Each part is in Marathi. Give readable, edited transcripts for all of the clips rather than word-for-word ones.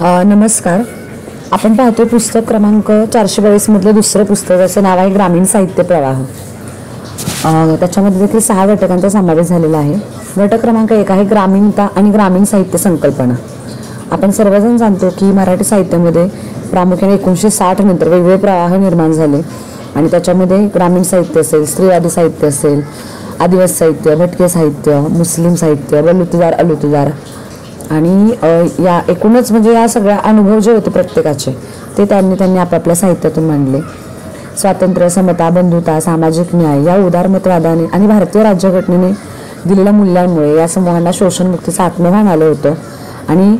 नमस्कार. आपण पाहतोय पुस्तक क्रमांक 422 मधलं दुसरं पुस्तक, ज्याचं नाव आहे ग्रामीण साहित्य प्रवाह. त्याच्यामध्ये देखील 6 घटकांचा समावेश झालेला आहे. घटक क्रमांक 1 आहे ग्रामीणता आणि ग्रामीण साहित्य संकल्पना. आपण सर्वजण जाणतो की मराठी साहित्यामध्ये प्रामुख्याने 1960 नंतर वेगवेगळे प्रवाह निर्माण झाले आणि त्याच्यामध्ये ग्रामीण साहित्य असेल, स्त्रीवादी साहित्य असेल, आदिवासी साहित्य, भटके साहित्य, मुस्लिम साहित्य, बलुतेदार अलुतेदार आणि या एकूणच म्हणजे या सगळ्या अनुभव जे होते प्रत्येकाचे ते त्यांनी आपापल्या साहित्यातून मांडले. स्वातंत्र्य, समता, बंधुता, सामाजिक न्याय या उदारमतवादाने आणि भारतीय राज्यघटनेने दिलेल्या मूल्यांमुळे या समूहांना शोषणमुक्तीचं आत्मभान आलं होतं. आणि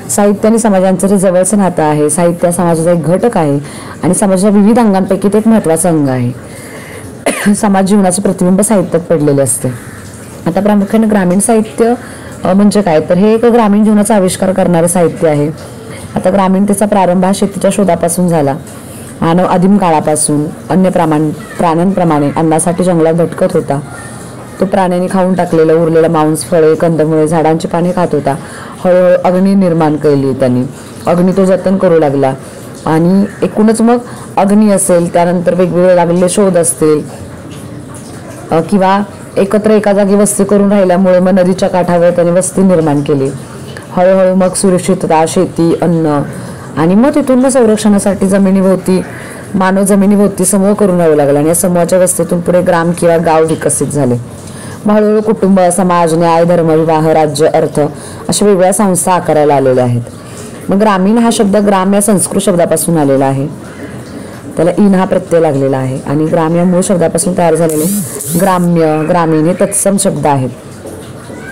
साहित्य आणि समाजांचं जे जवळचं नातं आहे, साहित्य समाजाचा एक घटक आहे आणि समाजाच्या विविध अंगांपैकी ते एक महत्त्वाचा अंग आहे. समाज जीवनाचे प्रतिबिंब साहित्यात पडलेले असते. आता प्रामुख्याने ग्रामीण साहित्य म्हणजे काय, तर हे एक ग्रामीण जीवनाचा आविष्कार करणारं साहित्य आहे. आता ग्रामीणतेचा प्रारंभ हा शेतीच्या शोधापासून झाला. मानव आदिम काळापासून प्राण्यांप्रमाणे अन्नासाठी जंगलात भटकत होता. तो प्राण्यांनी खाऊन टाकलेलं उरलेलं मांस, फळे, कंदमुळे, झाडांची पाने खात होता. हळूहळू अग्नी निर्माण केली त्यांनी. अग्नी तो जतन करू लागला आणि एकूणच मग अग्नी असेल, त्यानंतर वेगवेगळे लागलेले शोध असतील किंवा एकत्र एका जागी वस्ती करून राहिल्यामुळे मग नदीच्या काठावर त्याने वस्ती निर्माण केली. हळूहळू मग सुरक्षितता, शेती, अन्न आणि मग तिथून मग संरक्षणासाठी मानव जमिनीभोवती समूह करून राहू लागला आणि या समूहाच्या वस्तीतून पुढे ग्राम किंवा गाव विकसित झाले. मग हळूहळू कुटुंब, समाज, न्याय, धर्म, विवाह, राज्य, अर्थ अशा वेगवेगळ्या संस्था आकाराला आलेल्या आहेत. मग ग्रामीण हा शब्द ग्राम या संस्कृत शब्दापासून आलेला आहे. त्याला इन हा प्रत्यय लागलेला आहे आणि ग्राम या मूळ शब्दापासून तयार झालेले ग्राम्य, ग्रामीण हे तत्सम शब्द आहेत.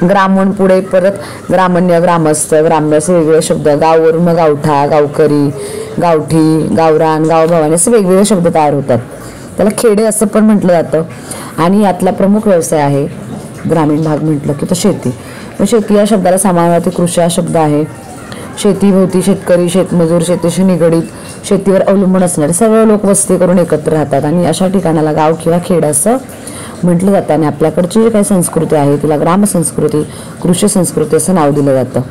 ग्रामण पुढे परत ग्रामण्य, ग्रामस्थ, ग्राम्य असे वेगवेगळे शब्द, गाववरून मग गावठा, गावकरी, गावठी, गावरान, गावभवानी असे वेगवेगळे शब्द तयार होतात. त्याला खेडे असं पण म्हटलं जातं. आणि यातला प्रमुख व्यवसाय आहे ग्रामीण भाग म्हटलं की तो शेती. शेती या शब्दाला समानार्थी कृषी हा शब्द आहे. शेतीभोवती शेतकरी, शेतमजूर, शेतीशी निगडीत, शेतीवर अवलंबून असणारे सर्व लोक वस्ती करून एकत्र राहतात आणि अशा ठिकाणाला गाव किंवा खेड असं म्हटलं जातं. आणि आपल्याकडची जी काही संस्कृती आहे तिला ग्राम संस्कृती, कृषी संस्कृती असं नाव दिलं जातं.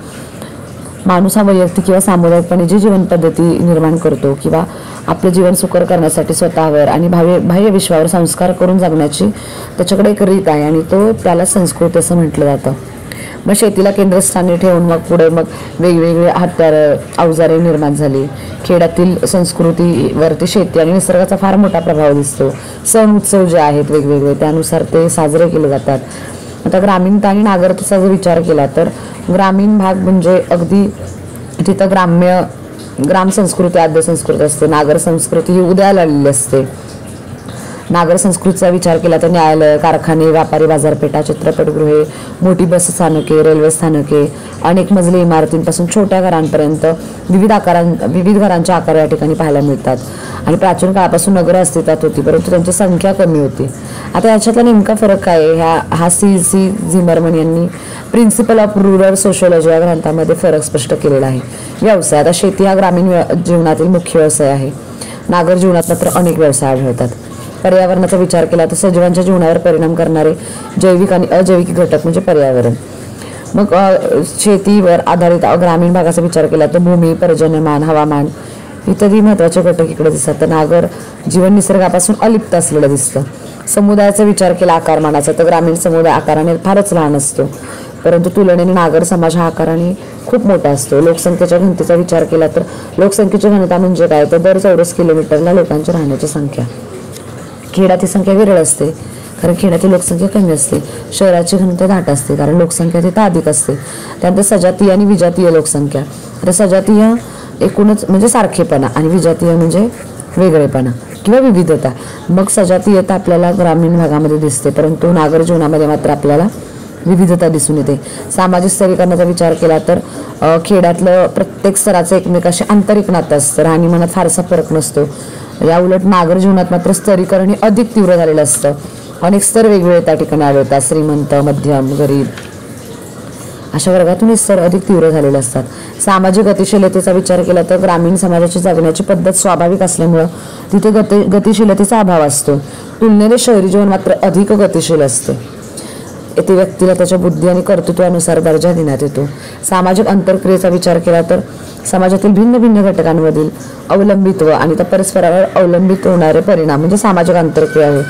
माणूस हा वैयक्तिक किंवा सामुदायिकपणे जी जीवन पद्धती निर्माण करतो किंवा आपलं जीवन सुकर करण्यासाठी स्वतःवर आणि बाह्य विश्वावर संस्कार करून जगण्याची त्याच्याकडे एक रीत आहे आणि त्याला संस्कृती असं म्हटलं जातं. मग शेतीला केंद्रस्थानी ठेवून मग पुढे मग वेगवेगळे हत्यारं, अवजारे निर्माण झाली. खेड्यातील संस्कृतीवरती शेती आणि निसर्गाचा फार मोठा प्रभाव दिसतो. सण उत्सव जे आहेत वेगवेगळे त्यानुसार ते साजरे केले जातात. आता ग्रामीणता आणि नागरिकतेचा जर विचार केला तर ग्रामीण भाग म्हणजे अगदी तिथं ग्राम संस्कृती, आद्य संस्कृती असते. नागर संस्कृती ही उदयाला आलेली असते. नागर संस्कृतीचा विचार केला तर न्यायालय, कारखाने, व्यापारी बाजारपेठा, चित्रपटगृहे, मोठी बस स्थानके, रेल्वे स्थानके, अनेक मजली इमारतींपासून छोट्या घरांपर्यंत विविध घरांच्या आकार या ठिकाणी पाहायला मिळतात. आणि प्राचीन काळापासून नगरं अस्तित्वात होती, परंतु त्यांची संख्या कमी होती. आता याच्यातला नेमका फरक काय आहे, हा सी झिमरमन यांनी प्रिन्सिपल ऑफ रूरल सोशियोलॉजी या ग्रंथामध्ये फरक स्पष्ट केलेला आहे. व्यवसाय, आता शेती हा ग्रामीण जीवनातील मुख्य व्यवसाय आहे. नागर जीवनात मात्र अनेक व्यवसाय आढळतात. पर्यावरणाचा विचार केला तर सजीवांच्या जीवनावर परिणाम करणारे जैविक आणि अजैविक घटक म्हणजे पर्यावरण. मग शेतीवर आधारित ग्रामीण भागाचा विचार केला तर भूमी, पर्जन्यमान, हवामान इत्यादी महत्त्वाचे घटक इकडे दिसतात. तर नागर जीवन निसर्गापासून अलिप्त असलेलं दिसतं. समुदायाचा विचार केला आकारमानाचा तर ग्रामीण समुदाय आकाराने फारच लहान असतो, परंतु तुलनेने नागर समाज हा आकाराने खूप मोठा असतो. लोकसंख्येच्या घनतेचा विचार केला तर लोकसंख्येची घनता म्हणजे काय, तर दर चौरस किलोमीटरला लोकांची राहण्याची संख्या. खेड्याची संख्या विरळ असते कारण खेड्याची लोकसंख्या कमी असते. शहराची घनता दाट असते कारण लोकसंख्या तिथं अधिक असते. त्यानंतर सजातीय आणि विजातीय लोकसंख्या. तर सजातीय एकूणच म्हणजे सारखेपणा आणि विजातीय म्हणजे वेगळेपणा किंवा विविधता. मग सजातीयता आपल्याला ग्रामीण भागामध्ये दिसते, परंतु नागर जीवनामध्ये मात्र आपल्याला विविधता दिसून येते. सामाजिक स्तरीकरणाचा विचार केला तर खेड्यातलं प्रत्येक स्तराचं एकमेकाशी आंतरिक नातं असतं. राहणीमानात फारसा फरक नसतो. या उलट नागर जीवनात मात्र स्तरीकरण हे अधिक तीव्र झालेलं असतं. अनेक स्तर वेगवेगळे त्या ठिकाणी आढळतात. श्रीमंत, मध्यम, गरीब अशा वर्गातून हे स्तर अधिक तीव्र झालेले असतात. सामाजिक गतिशीलतेचा विचार केला तर ग्रामीण समाजाची जगण्याची पद्धत स्वाभाविक असल्यामुळं तिथे गतिशीलतेचा अभाव असतो. तुलनेने शहरी जीवन मात्र अधिक गतिशील असते. येथे व्यक्तीला त्याच्या बुद्धी आणि कर्तृत्वानुसार दर्जा देण्यात येतो. सामाजिक अंतरक्रियेचा विचार केला तर समाजातील भिन्न भिन्न घटकांमधील अवलंबित्व आणि त्या परस्परावर अवलंबित होणारे परिणाम म्हणजे सामाजिक आंतरक्रिया आहे.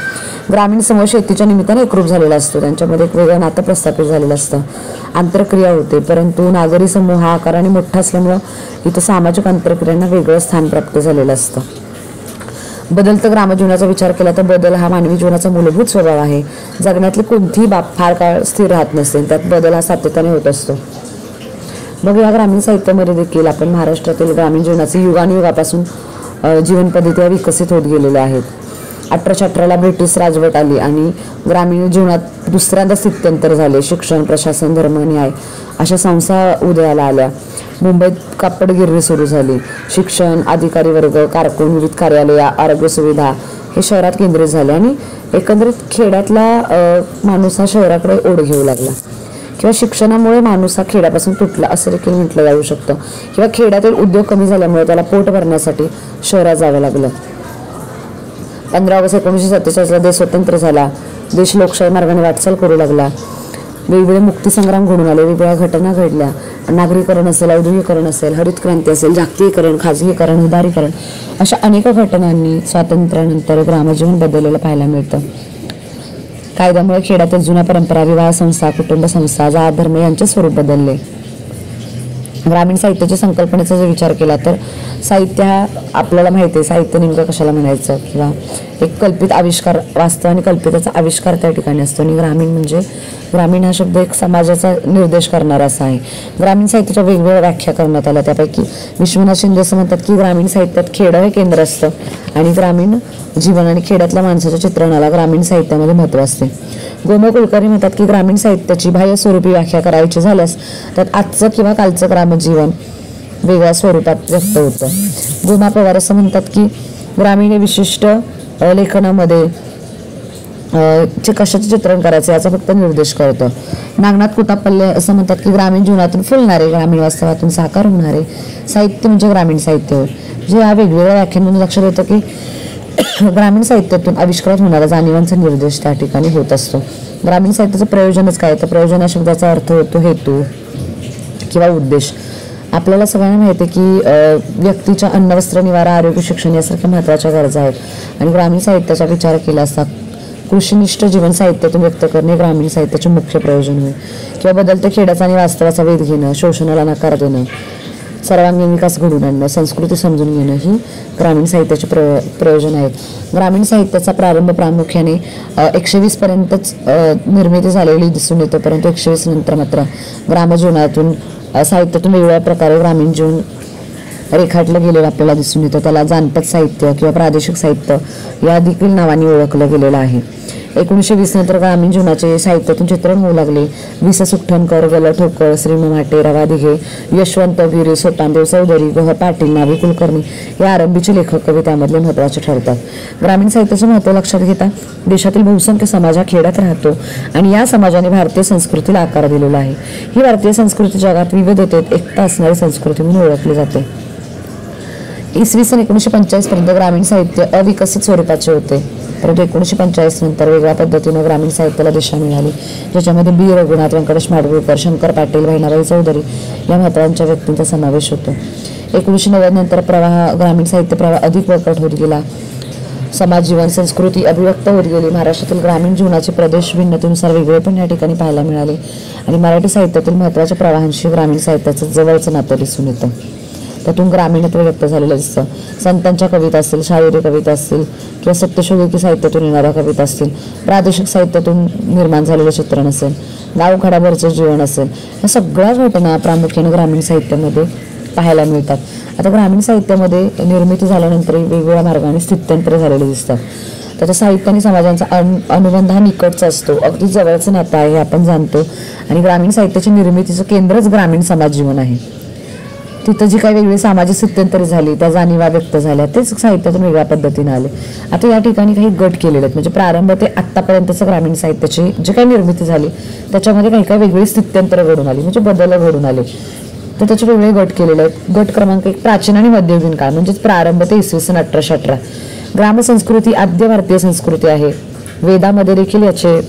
ग्रामीण समूह शेतीच्या निमित्ताने एकरूप झालेला असतो, त्यांच्यामध्ये एक वेगळं नातं प्रस्थापित झालेलं असतं, आंतरक्रिया होते. परंतु नागरी समूह हा आकाराने मोठा असल्यामुळं इथं सामाजिक आंतरक्रियांना वेगळं स्थान प्राप्त झालेलं असतं. बदलतं ग्रामजीवनाचा विचार केला तर बदल हा मानवी जीवनाचा मूलभूत स्वभाव आहे. जगण्यातली कोणतीही बाब फार काळ स्थिर राहत नसते, त्यात बदल हा सातत्याने होत असतो. मग या ग्रामीण साहित्यामध्ये देखील आपण महाराष्ट्रातील ग्रामीण जीवनाचे युगानुयुगापासून जीवन पद्धती विकसित होत गेलेल्या आहेत. 1818ला ब्रिटिश राजवट आली आणि ग्रामीण जीवनात दुसऱ्यांदा स्थित्यंतर झाले. शिक्षण, प्रशासन, धर्म, न्याय अशा संस्था उदयाला आल्या. मुंबईत कापड गिरणी सुरू झाली. शिक्षण, अधिकारी वर्ग, कारकून, विविध कार्यालय, आरोग्य सुविधा हे शहरात केंद्रित झाले आणि एकंदरीत खेड्यातला माणूस हा शहराकडे ओढ घेऊ लागला. किंवा शिक्षणामुळे माणूस हा खेड्यापासून तुटला असं देखील म्हटलं जाऊ शकतं. किंवा खेड्यातील उद्योग कमी झाल्यामुळे त्याला पोट भरण्यासाठी शहरात जावं लागलं. 15 ऑगस्ट 1947ला देश स्वतंत्र झाला. देश लोकशाही मार्गाने वाटचाल करू लागला. वेगवेगळे मुक्तीसंग्राम घडून आले, वेगवेगळ्या घटना घडल्या. नागरीकरण असेल, औद्योगिकरण असेल, हरित क्रांती असेल, जागतिकीकरण, खाजगीकरण, उदारीकरण अशा अनेक घटनांनी स्वातंत्र्यानंतर ग्रामजीवन बदललेलं पाहायला मिळतं. कायद्यामुळे खेड्यातील जुन्या परंपरा, विवाह संस्था, कुटुंब संस्था, जात, धर्म यांचे स्वरूप बदलले. ग्रामीण साहित्याच्या संकल्पनेचा जर विचार केला तर साहित्य हा आपल्याला माहिती आहे साहित्य नेमकं कशाला म्हणायचं, किंवा एक कल्पित आविष्कार, वास्तव आणि कल्पिताचा आविष्कार त्या ठिकाणी असतो. आणि ग्रामीण म्हणजे ग्रामीण हा शब्द एक समाजाचा निर्देश करणारा असा आहे. ग्रामीण साहित्याच्या वेगवेगळ्या व्याख्या करण्यात आल्या. त्यापैकी विश्वनाथ शिंदे असं म्हणतात की ग्रामीण साहित्यात खेडं हे केंद्र असतं आणि ग्रामीण जीवन आणि खेड्यातल्या माणसाच्या चित्रणाला ग्रामीण साहित्यामध्ये महत्त्व असते. गोमो कुलकर्णी म्हणतात की ग्रामीण साहित्याची बाह्य स्वरूपी व्याख्या करायची झाल्यास त्यात आजचं किंवा कालचं ग्रामजीवन वेगळ्या स्वरूपात व्यक्त होतं. गोमा पवार असं म्हणतात की ग्रामीण विशिष्ट लेखनामध्ये कशाचे चित्रण करायचे याचा फक्त निर्देश करतो. नागनाथ कुतापल्ले असं म्हणतात की ग्रामीण जीवनातून फुलणारे, ग्रामीण वास्तवातून साकार होणारे साहित्य म्हणजे ग्रामीण साहित्य होय. जे या वेगवेगळ्या व्याख्यांमधून लक्षात येतं की ग्रामीण साहित्यातून आविष्कारात होणारा जाणीवांचा निर्देश त्या ठिकाणी होत असतो. ग्रामीण साहित्याचं प्रयोजनच काय, तर प्रयोजन या शब्दाचा अर्थ होतो हेतू किंवा उद्देश. आपल्याला सगळ्यांना माहिती आहे की व्यक्तीच्या अन्न, वस्त्र, निवारा, आरोग्य, शिक्षण यासारख्या महत्त्वाच्या गरजा आहेत आणि ग्रामीण साहित्याचा विचार केला असता कृषीनिष्ठ जीवन साहित्यातून व्यक्त करणे ग्रामीण साहित्याचे मुख्य प्रयोजन होय. किंवा बदलत्या खेड्याचा आणि वास्तवाचा वेध घेणं, शोषणाला नकार देणं, सर्वांगीण विकास घडवून आणणं, संस्कृती समजून घेणं ही ग्रामीण साहित्याचे प्रयोजन आहेत. ग्रामीण साहित्याचा प्रारंभ प्रामुख्याने 120 पर्यंतच निर्मिती झालेली दिसून येतो, परंतु 120 नंतर मात्र ग्रामजीवनातून साहित्यातून वेगवेगळ्या प्रकारे ग्रामीण जीवन रेखाटलं गेलेलं आपल्याला दिसून येतं. त्याला जानपद साहित्य किंवा प्रादेशिक साहित्य या देखील नावाने ओळखलं गेलेलं आहे. 1920 नंतर ग्रामीण जीवनाचे साहित्यातून चित्रण होऊ लागले. वि स सुठणकर, गल ठोकळ, श्री म माटे, रवा दिघे, यशवंत गिरे, सोपानदेव चौधरी, गोह पाटील, नावी कुलकर्णी या आरंभीचे लेखक कवी त्यामधले महत्त्वाचे ठरतात. ग्रामीण साहित्याचे महत्त्व लक्षात घेता देशातील बहुसंख्य समाज हा खेड्यात राहतो आणि या समाजाने भारतीय संस्कृतीला आकार दिलेला आहे. ही भारतीय संस्कृती जगात विविधतेत एकता असणारी संस्कृती म्हणून ओळखली जाते. इसवी सन 1945 पर्यंत ग्रामीण साहित्य अविकसित स्वरूपाचे होते, परंतु 1945 नंतर वेगळ्या पद्धतीनं ग्रामीण साहित्याला दिशा मिळाली, ज्याच्यामध्ये बी रघुनाथ, व्यंकटेश माडगूळकर, शंकर पाटील, बहिणाबाई चौधरी या महत्त्वाच्या व्यक्तींचा समावेश होतो. 1990 नंतर ग्रामीण साहित्य प्रवाह अधिक बळकट होत गेला. समाज जीवन, संस्कृती अभिव्यक्त होत गेली. महाराष्ट्रातील ग्रामीण जीवनाचे प्रदेश भिन्नतेनुसार वेगळेपण या ठिकाणी पाहायला मिळाले आणि मराठी साहित्यातील महत्त्वाच्या प्रवाहांशी ग्रामीण साहित्याचं जवळचं नातं दिसून येतं. त्यातून ग्रामीणत्व व्यक्त झालेलं दिसतं. संतांच्या कविता असतील, शाहिरी कविता असतील किंवा सत्यशोधकी साहित्यातून येणाऱ्या कविता असतील, प्रादेशिक साहित्यातून निर्माण झालेलं चित्रण असेल, गावखेड्यावरचं जीवन असेल, या सगळ्या घटना प्रामुख्याने ग्रामीण साहित्यामध्ये पाहायला मिळतात. आता ग्रामीण साहित्यामध्ये निर्मिती झाल्यानंतर वेगवेगळ्या मार्गाने स्थित्यंतर झालेले दिसतात. त्याच्या साहित्य आणि समाजांचा अनुबंध हा निकटचा असतो, अगदी जवळचं नातं आहे हे आपण जाणतो. आणि ग्रामीण साहित्याच्या निर्मितीचं केंद्रच ग्रामीण समाज जीवन आहे. तिथं जी काही वेगळी सामाजिक स्थित्यंतरे झाली, त्या जाणीवा व्यक्त झाल्या, तेच साहित्यातून वेगळ्या पद्धतीने आले. आता या ठिकाणी काही गट केलेले आहेत, म्हणजे प्रारंभ ते आत्तापर्यंतचं ग्रामीण साहित्याची जी काही निर्मिती झाली त्याच्यामध्ये काही काही वेगळी स्थित्यंतरं घडून आली, म्हणजे बदल घडून आले, तर त्याचे वेगळे गट केलेले आहेत. गट क्रमांक 1 प्राचीन आणि मध्ययुगीन काळ, म्हणजेच प्रारंभ ते इसवी सन 1818. ग्रामसंस्कृती आद्य भारतीय संस्कृती आहे. वेदामध्ये देखील याचे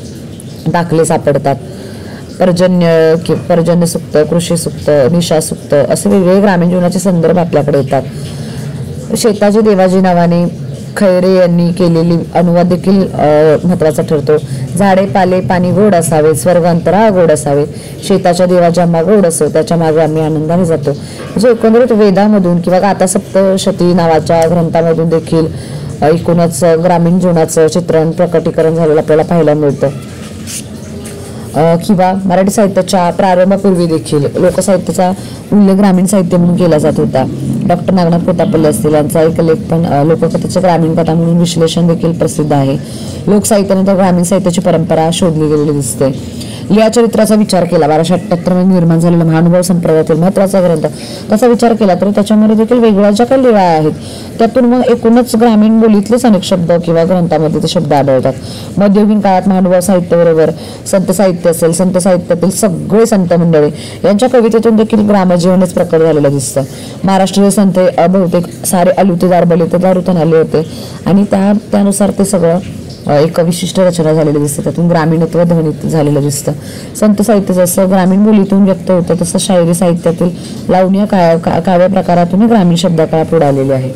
दाखले सापडतात. पर्जन्य सुक्त, कृषी सुक्त, निशा सुक्त असे वेगवेगळे ग्रामीण जीवनाचे संदर्भ आपल्याकडे येतात. शेताची देवाजी नावाने खैरे यांनी केलेली अनुवाद देखील महत्त्वाचा ठरतो. झाडे पाले पाणी गोड असावे, स्वर्ग अंतराळ गोड असावे, शेताच्या देवाची आम्हा गोड असो, त्याच्या मागे आम्ही आनंदाने जातो. म्हणजे एकंदरीत वेदामधून किंवा गाथा सप्तशती नावाच्या ग्रंथामधून देखील एकूणच ग्रामीण जीवनाचं चित्रण प्रकटीकरण झालेलं आपल्याला पाहायला मिळतं. किंवा मराठी साहित्याच्या प्रारंभापूर्वी देखील लोकसाहित्याचा उल्लेख ग्रामीण साहित्य म्हणून केला जात होता. डॉक्टर नागनाथ कोतापल्ले असतील यांचा एक लेख पण लोककथेच्या ग्रामीण कथा म्हणून विश्लेषण देखील प्रसिद्ध आहे. लोकसाहित्यानंतर ग्रामीण साहित्याची परंपरा शोधली गेलेली दिसते. लिहा चरित्राचा विचार केला 1278 मध्ये निर्माण झालेला महानुभाव संप्रदायातील महत्त्वाचा ग्रंथ त्याचा विचार केला तर त्याच्यामध्ये देखील वेगळ्या ज्या काही लिळा आहेत त्यातून मग एकूणच ग्रामीण बोलीतलेच अनेक शब्द किंवा ग्रंथामध्ये ते शब्द आढळतात. मध्ययुगीन काळात महानुभाव साहित्याबरोबर संत साहित्य असेल, संत साहित्यातील सगळे संत मंडळी यांच्या कवितेतून देखील ग्रामजीवनच प्रकट झालेलं दिसतं. महाराष्ट्रीय संत बहुतेक सारे अलुतेदार बलितेदारूतून आले होते आणि त्यानुसार ते सगळं एक विशिष्ट रचना झालेली दिसते. त्यातून ग्रामीणत्व ध्वनित झालेलं दिसतं. संत साहित्य जसं ग्रामीण बोलीतून व्यक्त होतं तसं शायरी साहित्यातील लावण्य काव्य प्रकारातून ग्रामीण शब्दकळा पुढे आलेली आहे.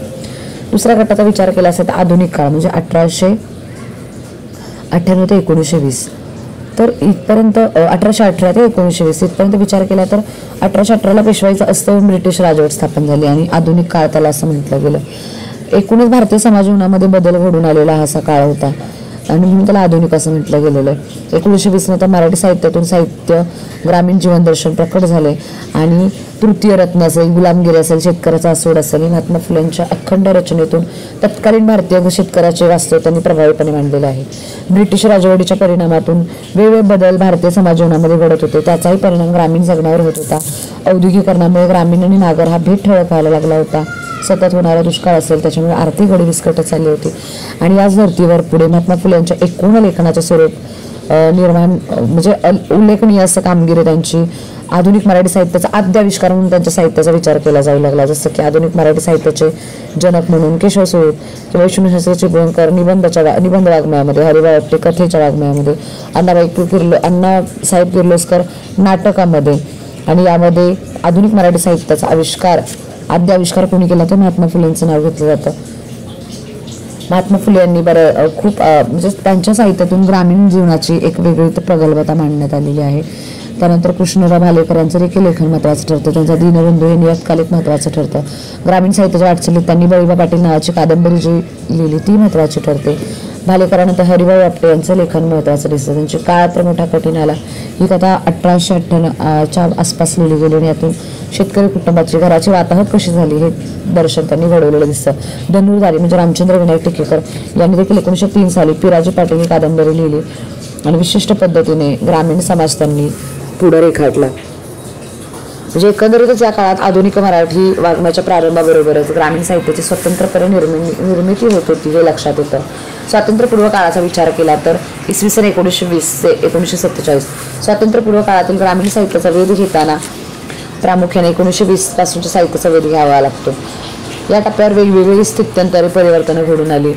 दुसऱ्या गटाचा विचार केला असेल तर आधुनिक काळ म्हणजे 1898 ते 1920 तर इथपर्यंत 1818 ते 1920 इथपर्यंत विचार केला तर 1818ला पेशवाईचं अस्तवन ब्रिटिश राजवट स्थापन झाली आणि आधुनिक काळ त्याला असं म्हटलं गेलं. एकूणच भारतीय समाज जीवनामध्ये बदल घडून आलेला हा असा काळ होता आणि म्हणून त्याला आधुनिक असं म्हटलं गेलेलं आहे. 1920 नंतर मराठी साहित्यातून साहित्य ग्रामीण जीवन दर्शन प्रकट झाले आणि तृतीय रत्न असेल, गुलामगिरी असेल, शेतकऱ्याचा आसूड असेल, महात्मा फुलेंच्या अखंड रचनेतून तत्कालीन भारतीय शेतकऱ्याचे वास्तव त्यांनी प्रभावीपणे मांडलेलं आहे. ब्रिटिश राजवटीच्या परिणामातून वेगवेगळे बदल भारतीय समाज जीवनामध्ये घडत होते. त्याचाही परिणाम ग्रामीण जगण्यावर होत होता. औद्योगिकरणामुळे ग्रामीण आणि नागर हा भेट ठळक व्हायला लागला होता. सतत होणारा दुष्काळ असेल त्याच्यामुळे आर्थिक घडी विस्कटत चालली होती आणि याच धर्तीवर पुढे महात्मा फुले यांच्या एकूण लेखनाचे स्वरूप निर्माण म्हणजे उल्लेखनीय असं कामगिरी त्यांची आधुनिक मराठी साहित्याचा आद्याविष्कार म्हणून त्यांच्या साहित्याचा विचार केला जाऊ लागला. जसं की आधुनिक मराठी साहित्याचे जनक म्हणून केशव सूळ किंवा विष्णुशास्त्री चिपळूणकर निबंध वाङ्मयामध्ये, हरिभाऊ आपटे कथेच्या वाङ्मयामध्ये, अण्णासाहेब किर्लोस्कर नाटकामध्ये आणि यामध्ये आधुनिक मराठी साहित्याचा आद्याविष्कार कोणी केला तर महात्मा फुलेंचं नाव घेतलं जातं. महात्मा फुले यांनी खूप म्हणजे त्यांच्या साहित्यातून ग्रामीण जीवनाची एक वेगळी प्रगल्भता मांडण्यात आलेली आहे. त्यानंतर कृष्णराव भालेकर यांचं देखील लेखन महत्त्वाचं ठरतं. त्यांचा दीनबंधू हे नियतकालिक महत्त्वाचं ठरतं. ग्रामीण साहित्याच्या वाटचालीत त्यांनी बळीबा पाटील नावाची कादंबरी जी लिहिली ती महत्त्वाची ठरते. भालेकरानंतर हरिभाऊ आपटे यांचं लेखन महत्त्वाचं दिसतं. त्यांची काळात मोठा कठीण आला ही कथा 1898च्या आसपास लिहिली गेली आणि यातून शेतकरी कुटुंबाची घराची वाताहत कशी झाली हे दर्शन त्यांनी घडवलेलं दिसतं. धनुर्धारी म्हणजे रामचंद्र विनायक टिकेकर यांनी देखील 1903 साली पिराजी पाटील ही कादंबरी लिहिली आणि विशिष्ट पद्धतीने ग्रामीण समाज त्यांनी पुढे रेखाटला. म्हणजे एकंदरीतच या काळात आधुनिक मराठी वाङ्मयाच्या प्रारंभाबरोबरच ग्रामीण साहित्याची स्वतंत्रपणे निर्मिती होत होती हे लक्षात येतं. स्वातंत्र्यपूर्व काळाचा विचार केला तर इसवी सन 1920 ते 1947 स्वातंत्र्यपूर्व काळातील ग्रामीण साहित्याचा वेध घेताना प्रामुख्याने 1920 पासूनच्या साहित्याचा वेध घ्यावा लागतो. या टप्प्यावर वेगवेगळी स्थित्यंतरे परिवर्तनं घडून आली.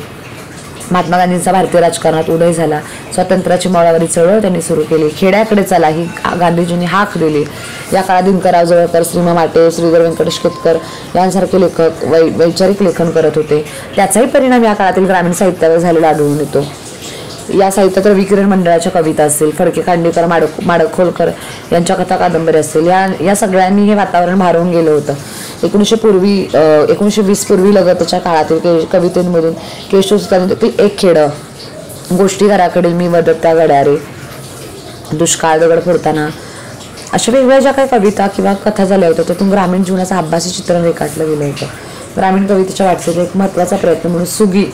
महात्मा गांधींचा भारतीय राजकारणात उदय झाला. स्वातंत्र्याची मौळावरी चळवळ त्यांनी सुरू केली. खेड्याकडे चला ही गांधीजींनी हाक दिली. या काळात दिनकरराव जवळकर, श्रीमा माटे, श्रीधर व्यंकटेश केतकर यांसारखे लेखक वैचारिक लेखन करत होते. त्याचाही परिणाम या काळातील ग्रामीण साहित्यावर झालेला आढळून येतो. या साहित्यात रविकिरण मंडळाच्या कविता असतील, फडके खांडेकर, माडखोलकर यांच्या कथा कादंबरी असतील, या सगळ्यांनी हे वातावरण भारावून गेलं होतं. 1920 पूर्वी लगतच्या काळातील कवितेमधून केशवसुतांनी एक खेडं, गोष्टी घराकडील मी वदत त्या गड्यारे, दुष्काळ दगड फोडताना अशा वेगवेगळ्या ज्या काही कविता किंवा कथा झाल्या होत्या त्यातून ग्रामीण जीवनाचं आभासी चित्रण रेखाटलं गेलं होतं. ग्रामीण कवितेच्या वाटचालीचा एक महत्त्वाचा प्रयत्न म्हणून सुगी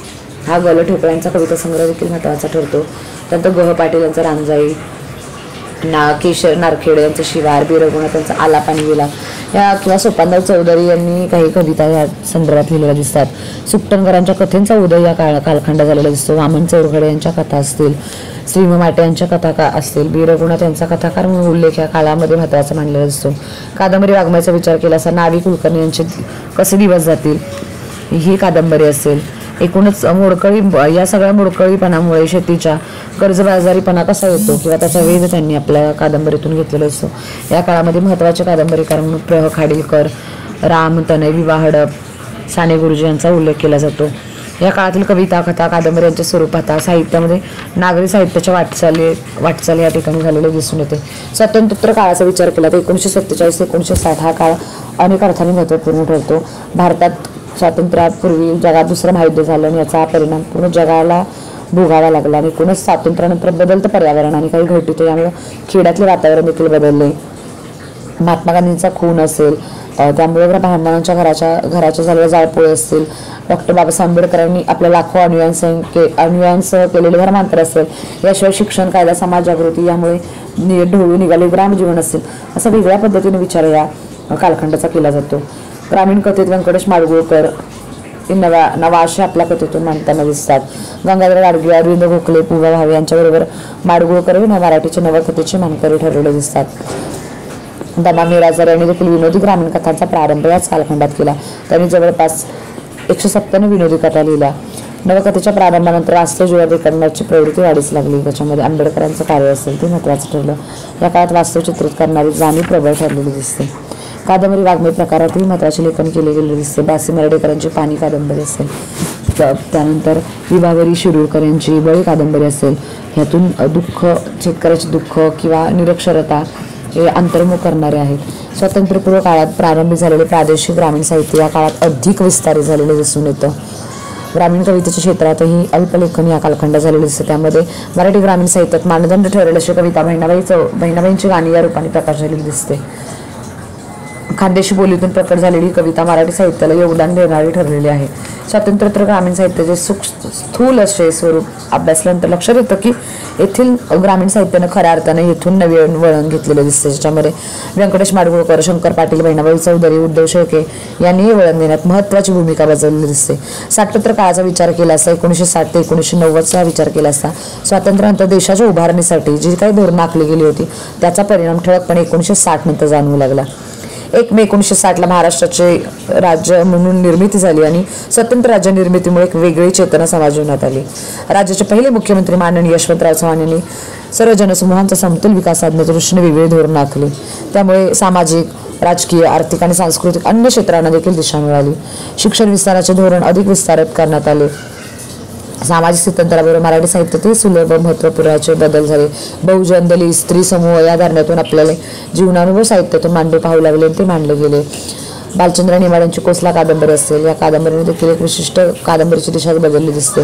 हा गल ठोकळ्यांचा कविता संग्रह देखील महत्त्वाचा ठरतो. त्यानंतर गह पाटील यांचा रामजाई, केशर नारखेडे यांचं शिवार, बिरगुणा त्यांचा आला पाणी गेला या किंवा सोपानराव चौधरी यांनी काही कविता या संदर्भात लिहिलेल्या दिसतात. सुकटणकरांच्या कथेंचा उदय या कालखंड झालेला दिसतो. वामन चौरखडे यांच्या कथा असतील, श्रीमा माटे यांच्या कथा असतील, बिरगुणा त्यांचा कथाकार म्हणून उल्लेख या काळामध्ये महत्त्वाचा मानलेला दिसतो. कादंबरी वाङ्मयाचा विचार केला असा नावी कुलकर्णी यांचे कसे दिवस जातील ही कादंबरी असेल. एकूणच या सगळ्या मोडकळीपणामुळे शेतीच्या कर्जबाजारीपणा कसा येतो किंवा त्याचा वेध त्यांनी आपल्या कादंबरीतून घेतलेला असतो. या काळामध्ये महत्त्वाचे कादंबरीकार म्हणून प्र. खाडीलकर, राम, तनय, वि. वा. हडप, साने गुरुजी यांचा उल्लेख केला जातो. या काळातील कविता, कथा, कादंबरी यांच्या स्वरूपात साहित्यामध्ये नागरी साहित्याच्या वाटचाली या ठिकाणी झालेले दिसून येते. स्वातंत्र्योत्तर काळाचा विचार केला तर 1947 ते 1960 हा काळ अनेक अर्थाने महत्त्वपूर्ण ठरतो. भारतात स्वातंत्र्यापूर्वी जगात दुसरं महायुद्ध झालं आणि याचा परिणाम पूर्ण जगाला भोगावा लागला. आणि एकूणच स्वातंत्र्यानंतर बदलतं पर्यावरण आणि काही घटित यामुळे खेड्यातले वातावरण देखील बदलले. महात्मा गांधींचा खून असेल, त्यामुळे ब्राह्मणांच्या घराच्या झालेल्या जाळपोळी असतील, डॉक्टर बाबासाहेब आंबेडकरांनी आपल्या लाखो अनुयायांसह केलेले धर्मांतर असेल, याशिवाय शिक्षण, कायदा, समाज जागृती यामुळे ढवळून निघाले ग्रामजीवन असेल, असा वेगळ्या पद्धतीने विचार या कालखंडाचा केला जातो. ग्रामीण कथेत व्यंकटेश माडगूळकर नवा आशय आपल्या कथेतून मांडताना दिसतात. गंगाधर गाडगीळ, अरविंद गोखले, पु. वा. भावे यांच्याबरोबर माडगूळकर हे मराठीचे नवकथेचे मानकरी ठरलेले दिसतात. दमा मिराजदार यांनी देखील विनोदी ग्रामीण कथांचा प्रारंभ याच कालखंडात केला. त्यांनी जवळपास 197 विनोदी कथा लिहिल्या. नवकथेच्या प्रारंभानंतर वास्तव जीवन रेखाटण्याची प्रवृत्ती वाढीस लागली. त्याच्यामध्ये आंबेडकरांचं कार्य असेल ते महत्त्वाचं ठरलं. या काळात वास्तव चित्रित करणारी जाणीव प्रबळ ठरलेली दिसते. कादंबरी वाङ्मय प्रकारातही महत्त्वाचे लेखन केले गेले दिसते. बासी मर्ढेकरांची पाणी कादंबरी असेल, त्यानंतर विभावरी शिरूरकर यांची बळी कादंबरी असेल, ह्यातून शेतकऱ्याचे दुःख किंवा निरक्षरता हे अंतर्मुख करणारे आहेत. स्वातंत्र्यपूर्व काळात प्रारंभी झालेले प्रादेशिक ग्रामीण साहित्य या काळात अधिक विस्तारित झालेले दिसून येतं. ग्रामीण कवितेच्या क्षेत्रातही अल्पलेखन या कालखंडात झालेले दिसतं. त्यामध्ये मराठी ग्रामीण साहित्यात मानदंड ठरलेली अशी कविता बहिणाबाईंची गाणी या रूपाने प्रकाश झालेली दिसते. खानदेशी बोलीतून प्रकट झालेली कविता मराठी साहित्याला योगदान देणारी ठरलेली आहे. स्वातंत्र्योत्तर ग्रामीण साहित्याचे स्थूल असे स्वरूप अभ्यासल्यानंतर लक्षात येतं की येथील ग्रामीण साहित्यानं खऱ्या अर्थाने येथून नवे वळण घेतलेले दिसते. ज्याच्यामध्ये व्यंकटेश माडगूळकर, शंकर पाटील, बहिणाबाई चौधरी, उद्धव शेळके यांनी हे वळण देण्यात महत्त्वाची भूमिका बजावलेली दिसते. स्वातंत्र्य काळाचा विचार केला असता 1960 ते 1990चा विचार केला असता स्वातंत्र्यानंतर देशाच्या उभारणीसाठी जी काही धोरणं आखली गेली होती त्याचा परिणाम ठळकपणे 1960 नंतर जाणवू लागला. 1 मे 1960 महाराष्ट्राचे राज्य म्हणून निर्मिती झाली आणि स्वतंत्र राज्य निर्मितीमुळे एक वेगळी चेतना समाजवण्यात आली. राज्याचे पहिले मुख्यमंत्री माननीय यशवंतराव चव्हाण यांनी सर्व जनसमूहांचा समतोल विकास साधण्याच्या दृष्टीने वेगळी धोरणं आखली. त्यामुळे सामाजिक, राजकीय, आर्थिक आणि सांस्कृतिक अन्य क्षेत्रांना देखील दिशा मिळाली. शिक्षण विस्ताराचे धोरण अधिक विस्तारित करण्यात आले. सामाजिक स्वातंत्र्याबरोबर मराठी साहित्यातही सुलभ महत्त्वपूर्ण बदल झाले. बहुजन, दलित, स्त्री समूह या धारणातून आपल्याला जीवनानुभव साहित्यातून मांडले पाहू लागले आणि ते मांडले गेले. बालचंद्र नेमाड्यांची कोसला कादंबरी असेल, या कादंबरीने देखील एक विशिष्ट कादंबरीची दिशा बदलली दिसते.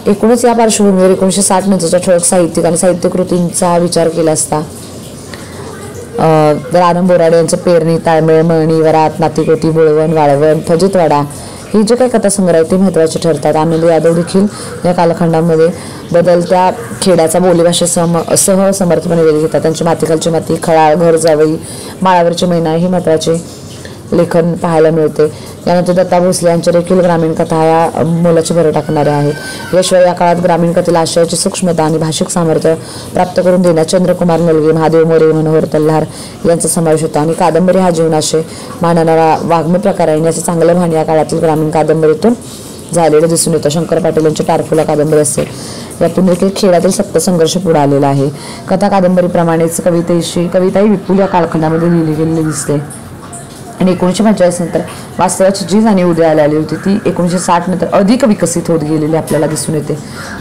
एकूणच या पार्श्वभूमीवर 1960 नंतरच्या ठळक साहित्यिक आणि साहित्यकृतींचा विचार केला असता रानम बोराडे यांचं पेरणी, ताळमेळ, मळणी, वरात, नातीकोती, बोळवण, वाळवण, फजितवाडा ही जे काही कथासंग्रह आहेत ते महत्त्वाचे ठरतात. आनंद यादव देखील या कालखंडामध्ये बदलत्या खेड्याचा बोलीभाषेसह समर्थपणे वेध घेतात. त्यांची मातीखालची माती, खळाळ, घर जावई, माळावरची मैना ही महत्त्वाचे लेखन पाहायला मिळते. यानंतर दत्ता भोसले यांच्या देखील ग्रामीण कथा या मोलाची भर टाकणाऱ्या आहेत. याशिवाय या काळात ग्रामीण कथेला आशयाची सूक्ष्मता आणि भाषिक सामर्थ्य प्राप्त करून देण्यात चंद्रकुमार नलगे, महादेव मोरे, मनोहर तल्हार यांचा समावेश होता. आणि कादंबरी हा जीवनाशय मानणारा वाङ्मय प्रकार आहे. याचे चांगलं भान या काळातील ग्रामीण कादंबरीतून झालेलं दिसून येतं. शंकर पाटील यांची टारफुला कादंबरी असेल, यातून देखील खेळातील सत्य संघर्ष पुढे आलेला आहे. कथा कादंबरीप्रमाणेच कविताही विपुल या कालखंडामध्ये लिहिली गेलेली दिसते. आणि 1945 नंतर वास्तवाची जी जाणीव उदयाला आली होती ती 1960 नंतर अधिक विकसित होत गेलेली आपल्याला दिसून येते.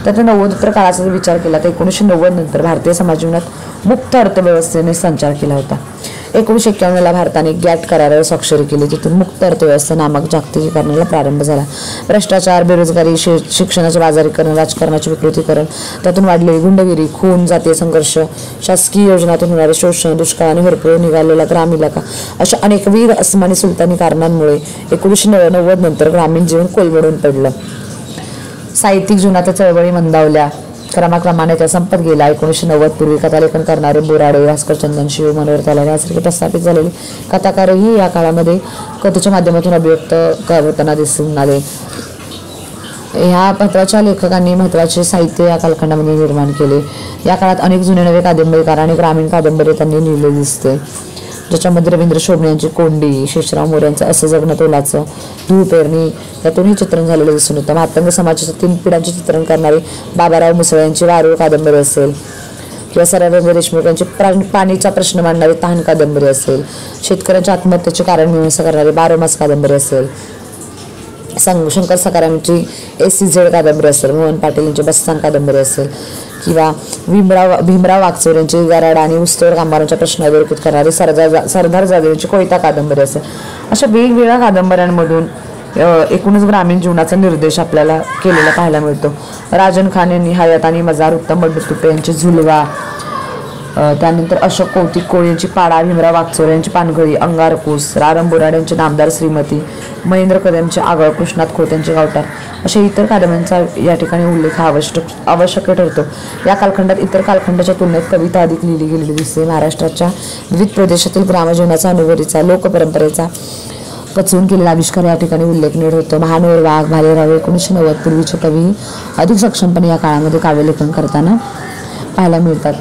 तर 90 काळाचा जर विचार केला तर 1990 नंतर भारतीय समाजजीवनात मुक्त अर्थव्यवस्थेने संचार केला होता. 1951 भारताने गॅट करारावर स्वाक्षरी केली. तिथून मुक्त अर्थव्यवस्था नामक जागतिकीकरणाला प्रारंभ झाला. भ्रष्टाचार, बेरोजगारी, शिक्षणाचे बाजारीकरण, राजकारणाचे विकृतीकरण, त्यातून वाढलेली गुंडगिरी, खून, जातीय संघर्ष, शासकीय योजनातून होणारे शोषण, दुष्काळाने भरपूर निघालेला ग्राम इलाका अशा अनेकविध अस्मानी सुलतानी कारणांमुळे 1990 नंतर ग्रामीण जीवन कोलमडून पडलं. साहित्यिक जीवनाच्या चळवळी मंदावल्या, क्रमाक्रमाने त्या संपत गेला. 1990 पूर्वी कथालेखन करणारे बोराडे, भास्कर चंदन, शिव, मनोहर तल्हार यासारखे प्रस्थापित झालेले कथाकारही या काळामध्ये कथेच्या माध्यमातून अभिव्यक्त करताना दिसून आले. ह्या महत्त्वाच्या लेखकांनी महत्त्वाचे साहित्य या कालखंडामध्ये निर्माण केले. या काळात अनेक जुने नवे कादंबरीकार आणि ग्रामीण कादंबरी त्यांनी लिहिलेली दिसते. ज्याच्यामध्ये रवींद्र शोभणे यांची कोंडी, शेषराव मोरे यांचं असं जगणं तोलाचं, धूळ पेरणी यातूनही चित्रण झालेलं दिसून येतं. मातंग समाजाच्या 3 पिढ्यांचे चित्रण करणारी बाबाराव मुसळे यांची वारुळ कादंबरी असेल किंवा सरारंग देशमुख यांची पाणीचा प्रश्न मांडणारी तहान कादंबरी असेल, शेतकऱ्यांच्या आत्महत्येचे कारण मीमांसा करणारी 12 मास कादंबरी असेल, शंकर सकारामची SCZ कादंबरी असेल, मोहन पाटील यांची बस्तान कादंबरी असेल किंवा भीमराव वागचौर यांची गराडा आणि ऊसतोड कामगारांच्या प्रश्नावर अधोरेखित करणारी सरदार जाधव यांची कोयता कादंबरी असेल. अशा वेगवेगळ्या कादंबऱ्यांमधून एकूणच ग्रामीण जीवनाचा निर्देश आपल्याला केलेला पाहायला मिळतो. राजन खान यांनी हयात आणि मजार, उत्तम बडतुपे यांची झुलवा, त्यानंतर अशोक कौतिक कोळी यांची पाडा, भीमराव वागचौर यांची पानगळी, अंगारकूस, रारम बोराड यांची नामदार श्रीमती, महेंद्र कदम यांचे आगळ, कृष्णात खोत यांचे गावठाण अशा इतर कादंबऱ्यांचा या ठिकाणी उल्लेख आवश्यक ठरतो. या कालखंडात इतर कालखंडाच्या तुलनेत कविता अधिक लिहिली गेलेली दिसते. महाराष्ट्राच्या विविध प्रदेशातील ग्रामजीवनाचा, अनुभूतीचा, लोकपरंपरेचा कचवून केलेला आविष्कार या ठिकाणी उल्लेखनीय होतो. महानोर वाघ, भालेराव 1990 पूर्वीचे कवी अधिक सक्षमपणे या काळामध्ये काव्यलेखन करताना पाहायला मिळतात.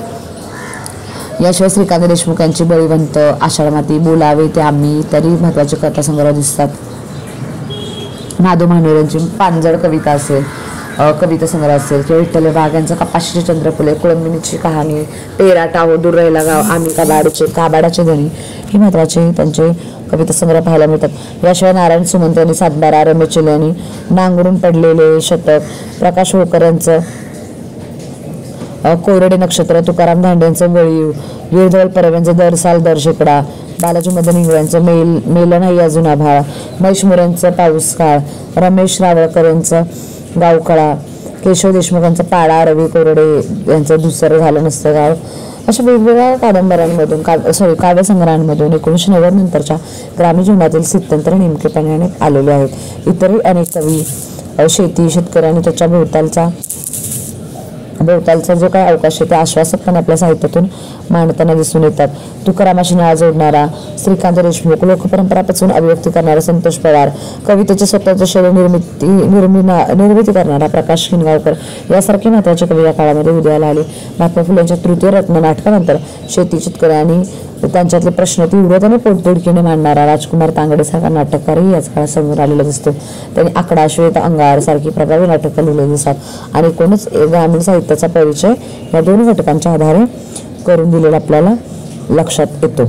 याशिवाय श्रीकांत देशमुख यांची बळीवंत, आषाढ माती, बोलावे ते आम्ही इत्यादी महत्त्वाचे कथासंग्रह दिसतात. नादो महानोर यांची पानजड कविता असेल, कविता संग्रह असेल किंवा विठ्ठल वाघ यांचा कपाशीचे चंद्रफुले, कुळंबिनीची कहाणी, पेरा टाहो, दूर राहिला गाव, आम्ही काबाडाचे धणी ही महत्त्वाचे त्यांचे कविता संग्रह पाहायला मिळतात. याशिवाय नारायण सुमंत यांनी सातबारा, रमेश चिले यांनी नांगरून पडलेले शतक, प्रकाश होळकर यांचं कोरडे नक्षत्र, तुकाराम धांडे यांचं वळीव, वीरधवल परब यांचं दर साल दर शेकडा, बालाजी मदन इंगळे यांचं मेल नाही अजून आभाळ, महेश मोरे यांचं पाऊस काळ, रमेश रावळकर यांचं गावकळा, केशव देशमुख यांचं पाडा, रवी कोरडे यांचं दुसरं झालं नसतं गाव अशा वेगवेगळ्या कादंबऱ्यांमधून काव्यसंग्रहांमधून 1990 नंतरच्या ग्रामीण जीवनातील स्थित्यंतर नेमकेपणाने आलेले आहेत. इतरही अनेक कवी शेती, शेतकरी आणि त्याच्या भोवतालचा जो काही अवकाश आहे ते आश्वासकपणे आपल्या साहित्यातून मांडताना दिसून येतात. तुकारामाशी नाळ जोडणारा श्रीकांत देशमुख, लोकपरंपरा पचवून अभिव्यक्ती करणारा संतोष पवार, कवितेचे स्वतःच्या शैली निर्मिती करणारा प्रकाश हिंगावकर यासारखे महत्त्वाचे कवी या काळामध्ये उदयाला आले. महात्मा फुले यांच्या तृतीय रत्न नाटकानंतर शेती, शेतकरी आणि त्यांच्यातले प्रश्न तीव्रतेने पोटतिडकीने मांडणारा राजकुमार तांगडेसारखा नाटककारही याच काळात समोर आलेला दिसतो. त्यांनी आकडा, श्वेत अंगार सारखी प्रभावी नाटकं लिहिलेली दिसतात आणि एकूणच ग्रामीण साहित्याचा परिचय या 2 घटकांच्या आधारे करून दिलेला आपल्याला लक्षात येतो.